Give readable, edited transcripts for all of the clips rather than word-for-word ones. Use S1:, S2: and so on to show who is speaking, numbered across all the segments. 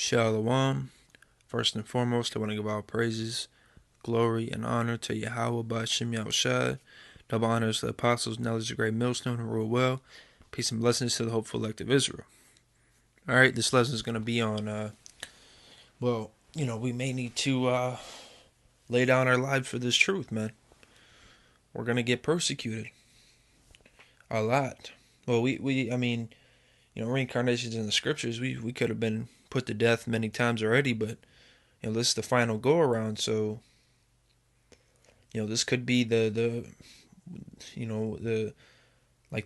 S1: Shalom. First and foremost, I want to give all praises, glory, and honor to Yahweh Ba'Shem Yahushai. Double honors to the apostles, knowledge of great millstone who rule well. Peace and blessings to the hopeful elect of Israel. Alright, this lesson is going to be on, we may need to lay down our lives for this truth, man. We're going to get persecuted. A lot. Well, reincarnations in the scriptures, we could have been put to death many times already, but this is the final go around, so this could be the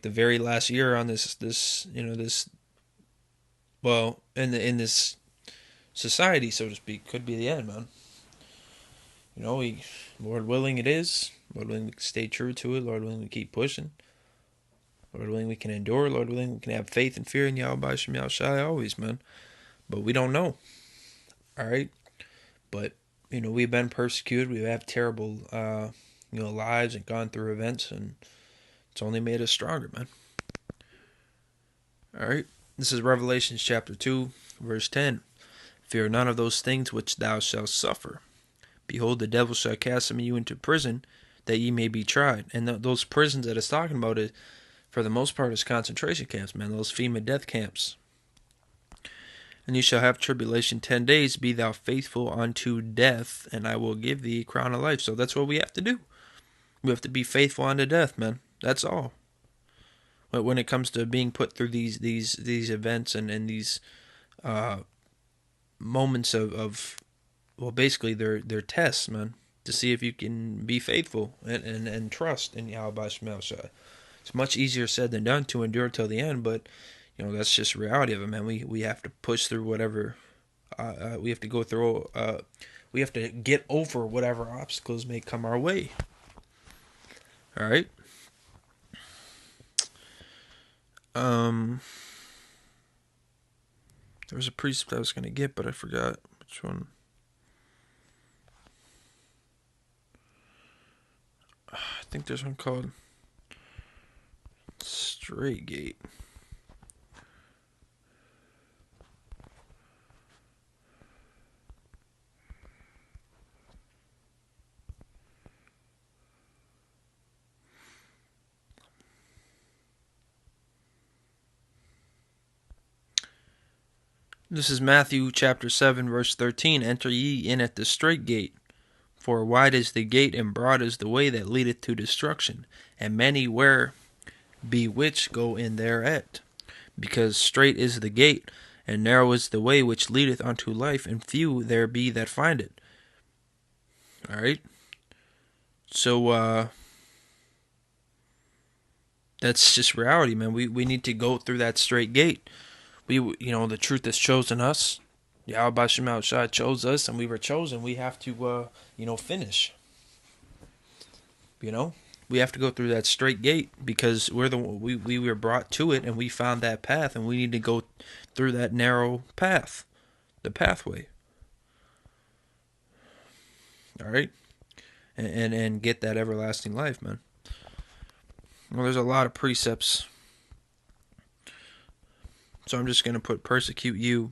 S1: very last year on this in this society, so to speak. Could be the end, man. Lord willing it is. Lord willing we can stay true to it. Lord willing we keep pushing. Lord willing we can endure. Lord willing we can have faith and fear in Yahweh Ba'Shem Yahushai always, man. But we don't know. Alright? But, we've been persecuted. We have terrible, lives and gone through events, and it's only made us stronger, man. Alright? This is Revelation chapter 2, verse 10. Fear none of those things which thou shalt suffer. Behold, the devil shall cast some of you into prison, that ye may be tried. And those prisons that it's talking about, for the most part, is concentration camps, man. Those FEMA death camps. And you shall have tribulation 10 days. Be thou faithful unto death, and I will give thee a crown of life. So that's what we have to do. We have to be faithful unto death, man. That's all. But when it comes to being put through these events and these moments of basically they're tests, man, to see if you can be faithful and trust in Yahweh Ba'Shem Yahushai. It's much easier said than done to endure till the end, but that's just the reality of it, man. We have to push through whatever we have to go through. We have to get over whatever obstacles may come our way. All right. There was a precept I was going to get, but I forgot which one. I think there's one called Straight Gate. This is Matthew chapter 7, verse 13. Enter ye in at the straight gate, for wide is the gate and broad is the way that leadeth to destruction, and many be which go in thereat. Because straight is the gate, and narrow is the way which leadeth unto life, and few there be that find it. Alright? So, that's just reality, man. We need to go through that straight gate. The truth has chosen us. Yahweh Ba'Shem Yahushai chose us, and we were chosen. We have to, finish. We have to go through that straight gate because we were brought to it, and we found that path, and we need to go through that narrow path, the pathway. All right, and get that everlasting life, man. Well, there's a lot of precepts. So I'm just going to put persecute you.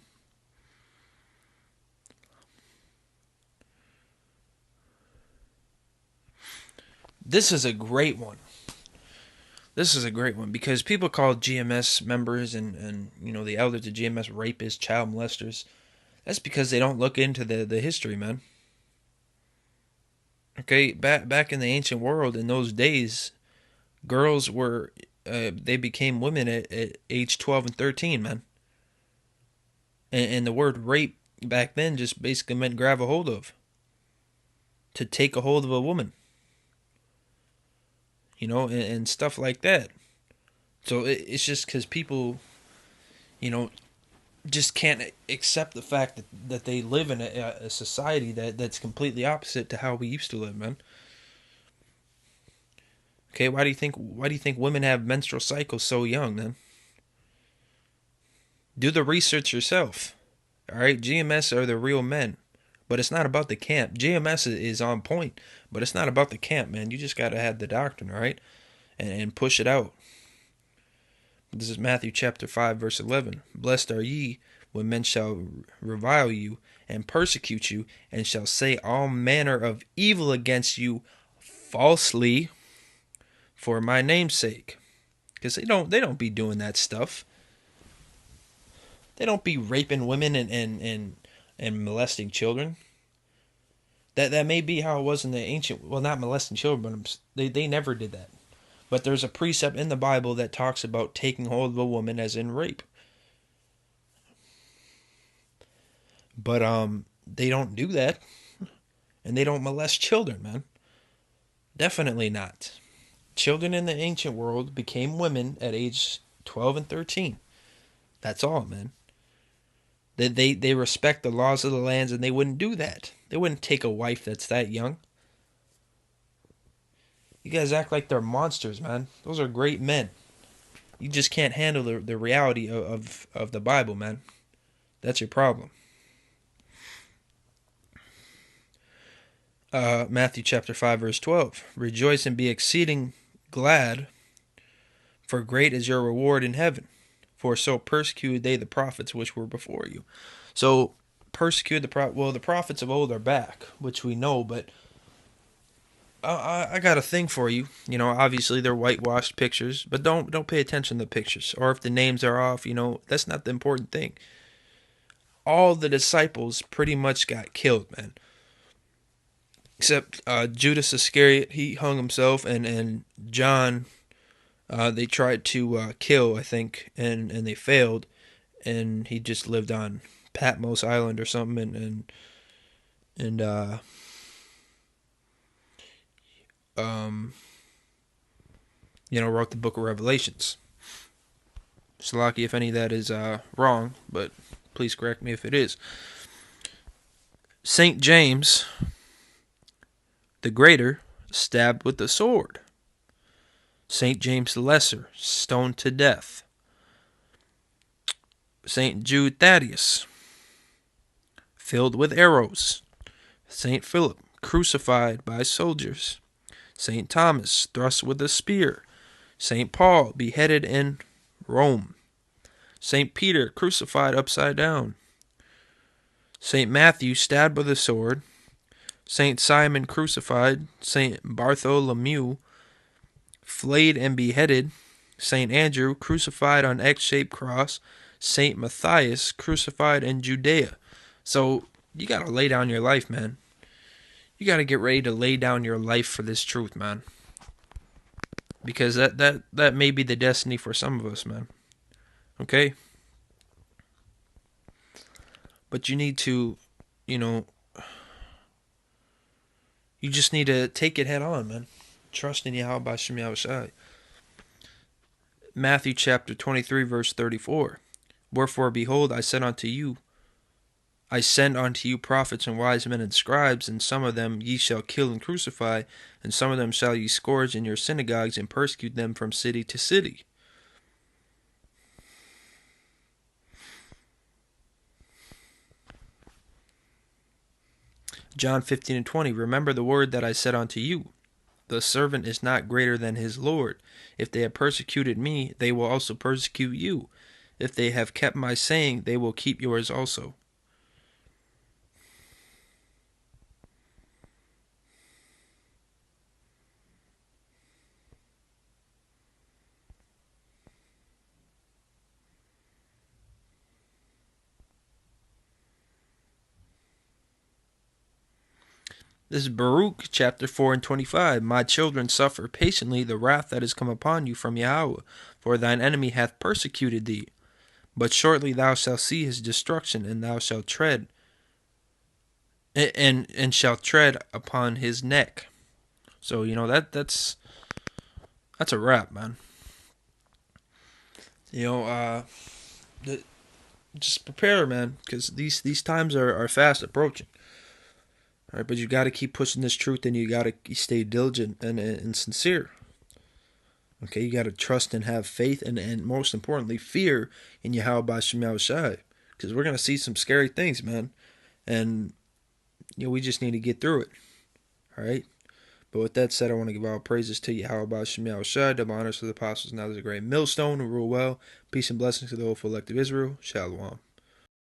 S1: This is a great one. Because people call GMS members and the elders of GMS rapists, child molesters. That's because they don't look into the history, man. Okay, back in the ancient world, in those days, girls were they became women at age 12 and 13, man. And the word rape back then just basically meant grab a hold of. To take a hold of a woman. And stuff like that. So it's just because people, just can't accept the fact that they live in a society that's completely opposite to how we used to live, man. Okay, why do you think women have menstrual cycles so young, then? Do the research yourself. Alright, GMS are the real men. But it's not about the camp. GMS is on point, but it's not about the camp, man. You just gotta have the doctrine, alright? And push it out. This is Matthew chapter 5, verse 11. Blessed are ye when men shall revile you and persecute you, and shall say all manner of evil against you falsely for my name's sake. Because they don't be doing that stuff. They don't be raping women and molesting children. That may be how it was in the ancient. Well, not molesting children, but they never did that. But there's a precept in the Bible that talks about taking hold of a woman, as in rape. But they don't do that, and they don't molest children, man. Definitely not. Children in the ancient world became women at age 12 and 13. That's all, man. They respect the laws of the lands, and they wouldn't do that. They wouldn't take a wife that's that young. You guys act like they're monsters, man. Those are great men. You just can't handle the reality of the Bible, man. That's your problem. Matthew chapter 5, verse 12. Rejoice and be exceeding glad, for great is your reward in heaven. For so persecuted they the prophets which were before you. So, persecuted the prophets of old are back, which we know, but I got a thing for you. You know, obviously they're whitewashed pictures, but don't pay attention to the pictures. Or if the names are off, that's not the important thing. All the disciples pretty much got killed, man. Except Judas Iscariot, he hung himself, and John, they tried to kill, I think, and they failed, and he just lived on Patmos Island or something, and wrote the book of Revelations. Salaki, if any of that is wrong, but please correct me if it is. St. James the Greater, stabbed with the sword. St. James the Lesser, stoned to death. St. Jude Thaddeus, filled with arrows. St. Philip, crucified by soldiers. St. Thomas, thrust with a spear. St. Paul, beheaded in Rome. St. Peter, crucified upside down. St. Matthew, stabbed with a sword. St. Simon, crucified. St. Bartholomew, flayed and beheaded. St. Andrew, crucified on X-shaped cross. St. Matthias, crucified in Judea. So you got to lay down your life, man. You got to get ready to lay down your life for this truth, man. Because that may be the destiny for some of us, man. Okay? But you need to, you just need to take it head on, man. Trust in Yahweh Shem Yahushai. Matthew chapter 23, verse 34. Wherefore, behold, I send unto you prophets and wise men and scribes, and some of them ye shall kill and crucify, and some of them shall ye scourge in your synagogues, and persecute them from city to city. John 15 and 20. Remember the word that I said unto you. The servant is not greater than his Lord. If they have persecuted me, they will also persecute you. If they have kept my saying, they will keep yours also. This is Baruch chapter 4 and 25. My children, suffer patiently the wrath that is come upon you from Yahweh, for thine enemy hath persecuted thee. But shortly thou shalt see his destruction, and thou shalt tread and shalt tread upon his neck. So that's a wrap, man. Just prepare, man, because these times are fast approaching. All right, but you got to keep pushing this truth, and you got to stay diligent and sincere. Okay, you got to trust and have faith, and most importantly, fear in Yahweh Shem Yahushai, because we're gonna see some scary things, man, and we just need to get through it. All right. But with that said, I want to give all praises to Yahweh Shem Yahushai, double honors to the apostles, now there's a great millstone who rule well. Peace and blessings to the whole collective Israel. Shalom.